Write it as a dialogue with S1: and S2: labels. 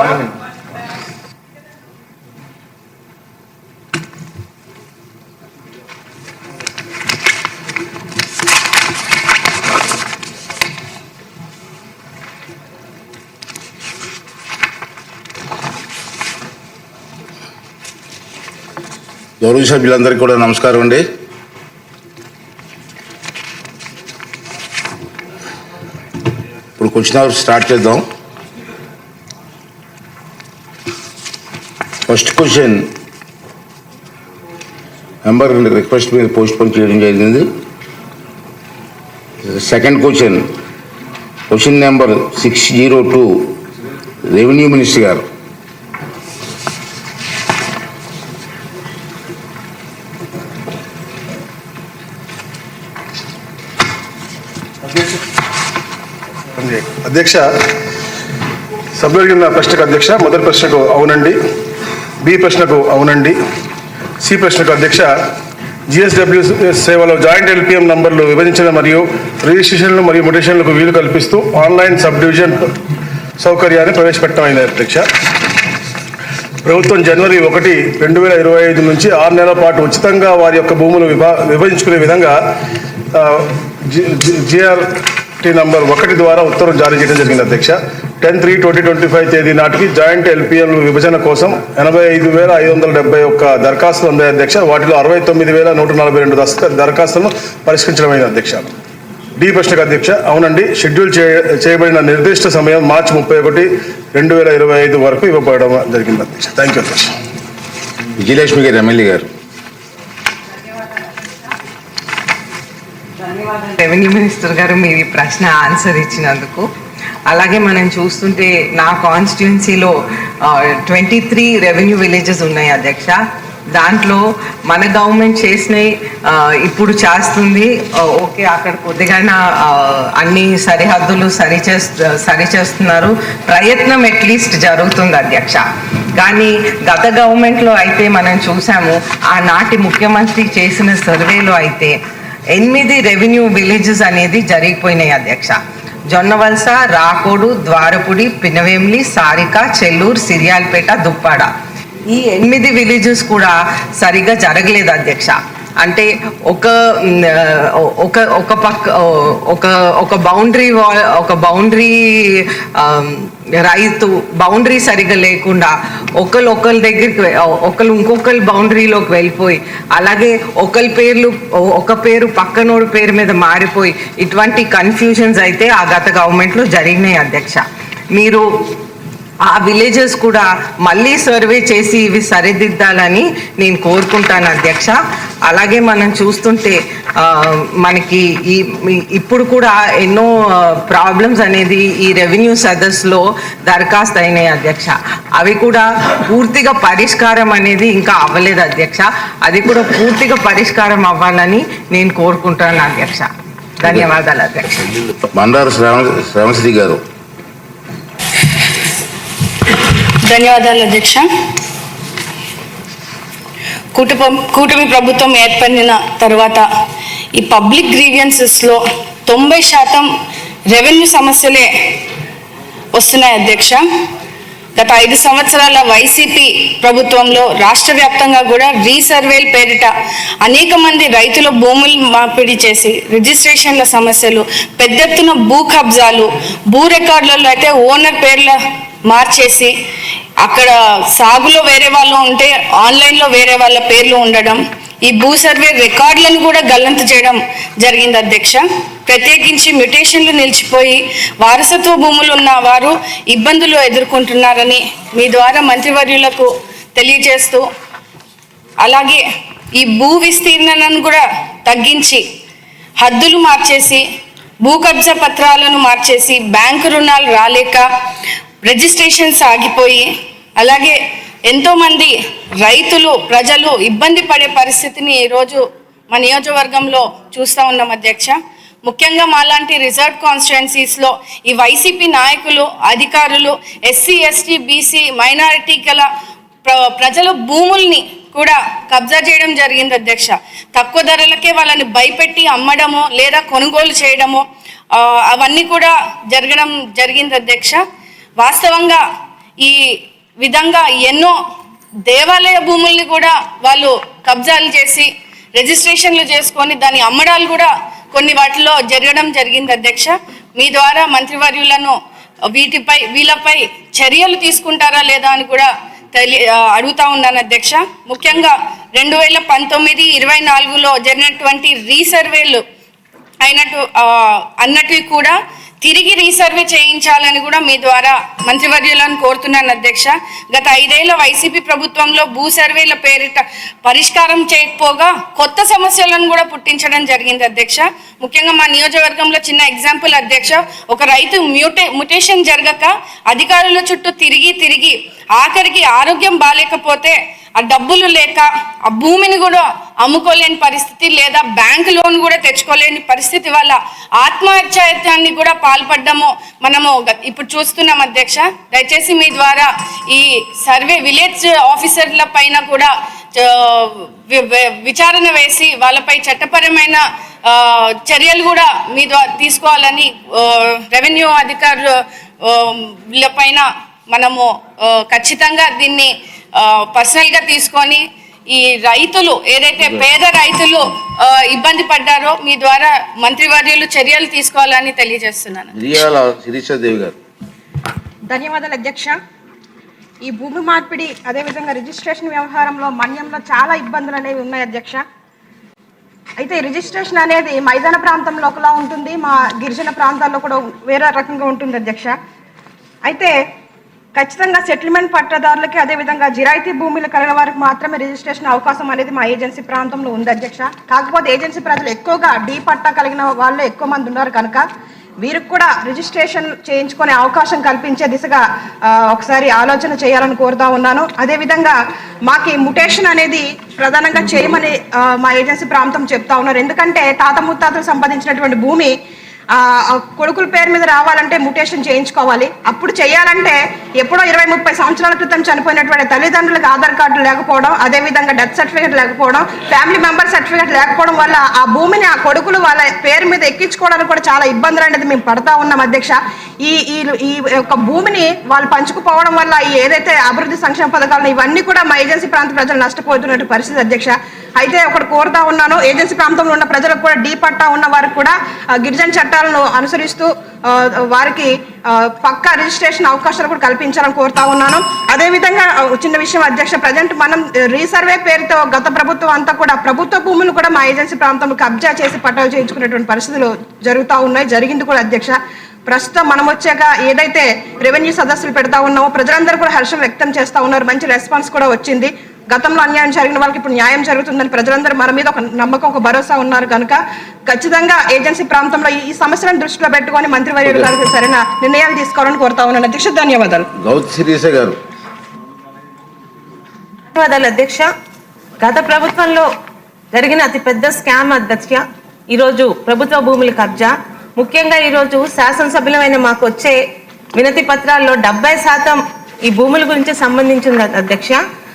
S1: Morning. గౌరవ సభ్యులందరికీ కూడా నమస్కారం అండి. ఇప్పుడు క్వశ్చన్ అవర్ స్టార్ట్ చేద్దాం. ఫస్ట్ క్వశ్చన్ నెంబర్ రిక్వెస్ట్ మీద పోస్ట్ పోన్ చేయడం జరిగింది. Second question number 602 revenue minister గారు.
S2: అధ్యక్ష, సభ్యులు ప్రశ్నకు అధ్యక్ష, మొదటి ప్రశ్నకు అవునండి, బి ప్రశ్నకు అవునండి, సి ప్రశ్నకు అధ్యక్ష, జిఎస్డబ్ల్యూ సేవలో జాయింట్ ఎల్పిఎం నంబర్లు విభజించడం మరియు రిజిస్ట్రేషన్లు మరియు మ్యుటేషన్లకు వీలు కల్పిస్తూ ఆన్లైన్ సబ్ డివిజన్ సౌకర్యాన్ని ప్రవేశపెట్టమైంది. అధ్యక్ష, ప్రభుత్వం జనవరి 1, 2025 నుంచి 6 నెలల పాటు ఉచితంగా వారి యొక్క భూములు విభజించుకునే విధంగా జిఆర్టీ నంబర్ 1 ద్వారా ఉత్తర్వులు జారీ చేయడం జరిగింది. అధ్యక్ష, 10/3/2025 తేదీ నాటికి జాయింట్ ఎల్పిఎం విభజన కోసం 85,571 దరఖాస్తులు ఉన్నాయి. అధ్యక్ష, వాటిలో 69,142 దరఖాస్తులను పరిష్కరించడమైంది. అధ్యక్ష, డి ప్రశ్నకు అధ్యక్ష, అవునండి, షెడ్యూల్ చేయబడిన నిర్దిష్ట సమయం మార్చి 31, 2025 వరకు ఇవ్వబడడం జరిగింది. అధ్యక్ష, థ్యాంక్ యూ. అధ్యక్ష,
S1: విజయలక్ష్మి గారు, ఎమ్మెల్యే గారు.
S3: ధన్యవాదాలు రెవెన్యూ మినిస్టర్ గారు, మీ ప్రశ్న ఆన్సర్ ఇచ్చినందుకు. అలాగే మనం చూస్తుంటే నా కాన్స్టిట్యున్సీలో 23 రెవెన్యూ విలేజెస్ ఉన్నాయి. అధ్యక్ష, దాంట్లో మన గవర్నమెంట్ చేసినవి ఇప్పుడు చేస్తుంది. ఓకే, అక్కడ కొద్దిగా అన్ని సరిహద్దులు సరిచేస్తున్నారు, ప్రయత్నం అట్లీస్ట్ జరుగుతుంది. అధ్యక్ష, కానీ గత గవర్నమెంట్లో అయితే మనం చూసాము, ఆనాటి ముఖ్యమంత్రి చేసిన సర్వేలో అయితే 8 రెవెన్యూ విలేజెస్ అనేది జరిగిపోయినాయి. అధ్యక్ష, జొన్నవలస, రాకోడు, ద్వారపుడి, పినవేంలి, సారిక, చెల్లూరు, సిరియాల్పేట, దుప్పాడ, ఈ 8 విలేజెస్ కూడా సరిగ్గా జరగలేదు. అధ్యక్ష, అంటే ఒక పక్క ఒక బౌండరీ రైతు బౌండరీ సరిగ్గా లేకుండా ఒకరి దగ్గరికి ఇంకొకరి బౌండరీలోకి వెళ్ళిపోయి, అలాగే ఒక పేరు పక్కనోడు పేరు మీద మారిపోయి ఇటువంటి కన్ఫ్యూజన్స్ అయితే ఆ గత గవర్నమెంట్లో జరిగినాయి. అధ్యక్ష, మీరు ఆ విలేజెస్ కూడా మళ్ళీ సర్వే చేసి ఇవి సరిదిద్దాలని నేను కోరుకుంటాను. అధ్యక్ష, అలాగే మనం చూస్తుంటే మనకి ఇప్పుడు కూడా ఎన్నో ప్రాబ్లమ్స్ అనేది ఈ రెవెన్యూ సదస్సులో దరఖాస్తు అయినాయి. అధ్యక్ష, అవి కూడా పూర్తిగా పరిష్కారం అనేది ఇంకా అవ్వలేదు. అధ్యక్ష, అది కూడా పూర్తిగా పరిష్కారం అవ్వాలని నేను కోరుకుంటాను. అధ్యక్ష, ధన్యవాదాలు. అధ్యక్ష,
S1: బండారు శ్రావణశ్రీ గారు.
S4: ధన్యవాదాలు. అధ్యక్ష, కూటమి ప్రభుత్వం ఏర్పడిన తర్వాత ఈ పబ్లిక్ గ్రీవియన్సెస్లో 90% రెవెన్యూ సమస్యలే వస్తున్నాయి. అధ్యక్ష, గత 5 సంవత్సరాల వైసీపీ ప్రభుత్వంలో రాష్ట్ర వ్యాప్తంగా కూడా రీసర్వేల పేరిట అనేక మంది రైతుల భూములు మార్పిడి చేసి రిజిస్ట్రేషన్ల సమస్యలు, పెద్ద ఎత్తున భూ కబ్జాలు, భూ రికార్డులలో అయితే ఓనర్ పేర్ల మార్చేసి అక్కడ సాగులో వేరే వాళ్ళు ఉంటే ఆన్లైన్లో వేరే వాళ్ళ పేర్లు ఉండడం, ఈ భూ సర్వే రికార్డులను కూడా గల్లంతు చేయడం జరిగింది. అధ్యక్ష, ప్రత్యేకించి మ్యుటేషన్లు నిలిచిపోయి వారసత్వ భూములు ఉన్న వారు ఇబ్బందులు ఎదుర్కొంటున్నారని మీ ద్వారా మంత్రివర్యులకు తెలియజేస్తూ, అలాగే ఈ భూ విస్తీర్ణను కూడా తగ్గించి హద్దులు మార్చేసి భూ కబ్జా పత్రాలను మార్చేసి బ్యాంకు రుణాలు రాలేక రిజిస్ట్రేషన్స్ ఆగిపోయి, అలాగే ఎంతోమంది రైతులు ప్రజలు ఇబ్బంది పడే పరిస్థితిని ఈరోజు మా నియోజకవర్గంలో చూస్తూ ఉన్నాం. అధ్యక్ష, ముఖ్యంగా మాలాంటి రిజర్వ్ కాన్స్టిట్యుయెన్సీస్లో ఈ వైసీపీ నాయకులు, అధికారులు ఎస్సీ, ఎస్టీ, బీసీ, మైనారిటీ గల ప్రజల భూముల్ని కూడా కబ్జా చేయడం జరిగింది. అధ్యక్ష, తక్కువ ధరలకే వాళ్ళని భయపెట్టి అమ్మడము లేదా కొనుగోలు చేయడము, అవన్నీ కూడా జరగడం జరిగింది అధ్యక్ష. వాస్తవంగా ఈ విధంగా ఎన్నో దేవాలయ భూముల్ని కూడా వాళ్ళు కబ్జాలు చేసి రిజిస్ట్రేషన్లు చేసుకొని దాని అమ్మడాలు కూడా కొన్ని వాటిలో జరగడం జరిగింది అధ్యక్ష. మీ ద్వారా మంత్రివర్యులను వీళ్ళపై చర్యలు తీసుకుంటారా లేదా అని కూడా అడుగుతా ఉన్నాను అధ్యక్ష. ముఖ్యంగా 2019-24లో జరిగినటువంటి రీసర్వేలు అన్నట్టు కూడా తిరిగి రీసర్వే చేయించాలని కూడా మీ ద్వారా మంత్రివర్యులను కోరుతున్నాను అధ్యక్ష. గత 5 ఏళ్ల వైసీపీ ప్రభుత్వంలో భూ సర్వేల పేరిట పరిష్కారం చేయకపోగా కొత్త సమస్యలను కూడా పుట్టించడం జరిగింది అధ్యక్ష. ముఖ్యంగా మా నియోజకవర్గంలో చిన్న ఎగ్జాంపుల్ అధ్యక్ష, ఒక రైతు మ్యూటేషన్ జరగక అధికారుల చుట్టూ తిరిగి ఆఖరికి ఆరోగ్యం బాగాలేకపోతే ఆ డబ్బులు లేక ఆ భూమిని కూడా అమ్ముకోలేని పరిస్థితి లేదా బ్యాంక్ లోన్ కూడా తెచ్చుకోలేని పరిస్థితి వల్ల ఆత్మహత్యాన్ని కూడా పాల్పడ్డము మనము ఇప్పుడు చూస్తున్నాం అధ్యక్ష. దయచేసి మీ ద్వారా ఈ సర్వే విలేజ్ ఆఫీసర్ల పైన కూడా విచారణ వేసి వాళ్ళపై చట్టపరమైన చర్యలు కూడా మీ ద్వారా తీసుకోవాలని రెవెన్యూ అధికారుల పైన మనము ఖచ్చితంగా దీన్ని పర్సనల్గా తీసుకొని ఈ రైతులు ఏదైతే పేద రైతులు ఇబ్బంది పడ్డారో మీ ద్వారా మంత్రివర్యులు చర్యలు తీసుకోవాలని తెలియజేస్తున్నాను.
S5: ధన్యవాదాలు అధ్యక్ష. ఈ భూమి మార్పిడి అదేవిధంగా రిజిస్ట్రేషన్ వ్యవహారంలో మన్యంలో చాలా ఇబ్బందులు అనేవి ఉన్నాయి అధ్యక్ష. అయితే రిజిస్ట్రేషన్ అనేది మైదాన ప్రాంతంలో ఒకలా ఉంటుంది, మా గిరిజన ప్రాంతాల్లో కూడా వేరే రకంగా ఉంటుంది అధ్యక్ష. అయితే ఖచ్చితంగా సెటిల్మెంట్ పట్టాదారులకి అదేవిధంగా జిరాయితీ భూములు కలిగిన వారికి మాత్రమే రిజిస్ట్రేషన్ అవకాశం అనేది మా ఏజెన్సీ ప్రాంతంలో ఉంది అధ్యక్ష. కాకపోతే ఏజెన్సీ ప్రజలు ఎక్కువగా డీ పట్టా కలిగిన వాళ్ళు ఎక్కువ మంది ఉన్నారు కనుక వీరికి కూడా రిజిస్ట్రేషన్ చేయించుకునే అవకాశం కల్పించే దిశగా ఒకసారి ఆలోచన చేయాలని కోరుతా ఉన్నాను. అదేవిధంగా మాకు మ్యుటేషన్ అనేది ప్రధానంగా చేయమని మా ఏజెన్సీ ప్రాంతం చెప్తా ఉన్నారు. ఎందుకంటే తాత ముత్తాతలు సంపాదించినటువంటి భూమి కొడుకుల పేరు మీద రావాలంటే మ్యుటేషన్ చేయించుకోవాలి. అప్పుడు చేయాలంటే ఎప్పుడో 20-30 సంవత్సరాల క్రితం చనిపోయినటువంటి తల్లిదండ్రులకు ఆధార్ కార్డు లేకపోవడం, అదేవిధంగా డెత్ సర్టిఫికేట్ లేకపోవడం, ఫ్యామిలీ మెంబర్ సర్టిఫికేట్ లేకపోవడం వల్ల ఆ భూమిని ఆ కొడుకులు వాళ్ళ పేరు మీద ఎక్కించుకోవడానికి కూడా చాలా ఇబ్బందులు అనేది మేము పడతా ఉన్నాం అధ్యక్ష. ఈ యొక్క భూమిని వాళ్ళు పంచుకుపోవడం వల్ల ఈ ఏదైతే అభివృద్ధి సంక్షేమ పథకాలను ఇవన్నీ కూడా మా ఏజెన్సీ ప్రాంత ప్రజలు నష్టపోతున్నట్టు పరిస్థితి అధ్యక్ష. అయితే ఒకటి కోరుతా ఉన్నాను, ఏజెన్సీ ప్రాంతంలో ఉన్న ప్రజలకు కూడా డీ పట్టా ఉన్న వారికి కూడా గిరిజన చట్టాలను అనుసరిస్తూ వారికి పక్కా రిజిస్ట్రేషన్ అవకాశాలు కూడా కల్పించాలని కోరుతా ఉన్నాను. అదేవిధంగా చిన్న విషయం అధ్యక్ష, ప్రజెంట్ మనం రీసర్వే పేరుతో గత ప్రభుత్వం అంతా కూడా ప్రభుత్వ భూములు కూడా మా ఏజెన్సీ ప్రాంతంలో కబ్జా చేసి పట్టాలు చేయించుకునేటువంటి పరిస్థితులు జరుగుతూ ఉన్నాయి, జరిగింది కూడా అధ్యక్ష. ప్రస్తుతం మనం వచ్చాక ఏదైతే రెవెన్యూ సదస్సులు పెడతా ఉన్నామో ప్రజలందరూ కూడా హర్షం వ్యక్తం చేస్తూ ఉన్నారు, మంచి రెస్పాన్స్ కూడా వచ్చింది. గతంలో అన్యాయం జరిగిన వాళ్ళకి ఇప్పుడు న్యాయం జరుగుతుందని ప్రజలందరూ మన మీద ఒక నమ్మకం, ఒక భరోసా ఉన్నారు కనుక ఖచ్చితంగా ఏజెన్సీ ప్రాంతంలో ఈ సమస్యలను దృష్టిలో పెట్టుకొని మంత్రివర్యులు గారికి సరైన నిర్ణయాలు తీసుకోవాలని కోరుతా ఉన్నాను అధ్యక్ష. ధన్యవాదాలు.
S6: ధన్యవాదాలు అధ్యక్ష. గత ప్రభుత్వంలో జరిగిన అతిపెద్ద స్కామ్ అధ్యక్ష ఈరోజు ప్రభుత్వ భూముల కబ్జా. ముఖ్యంగా ఈరోజు శాసనసభ్యులమైన మాకు వచ్చే వినతి పత్రాల్లో 70% ఈ భూముల గురించి సంబంధించింది అధ్యక్ష.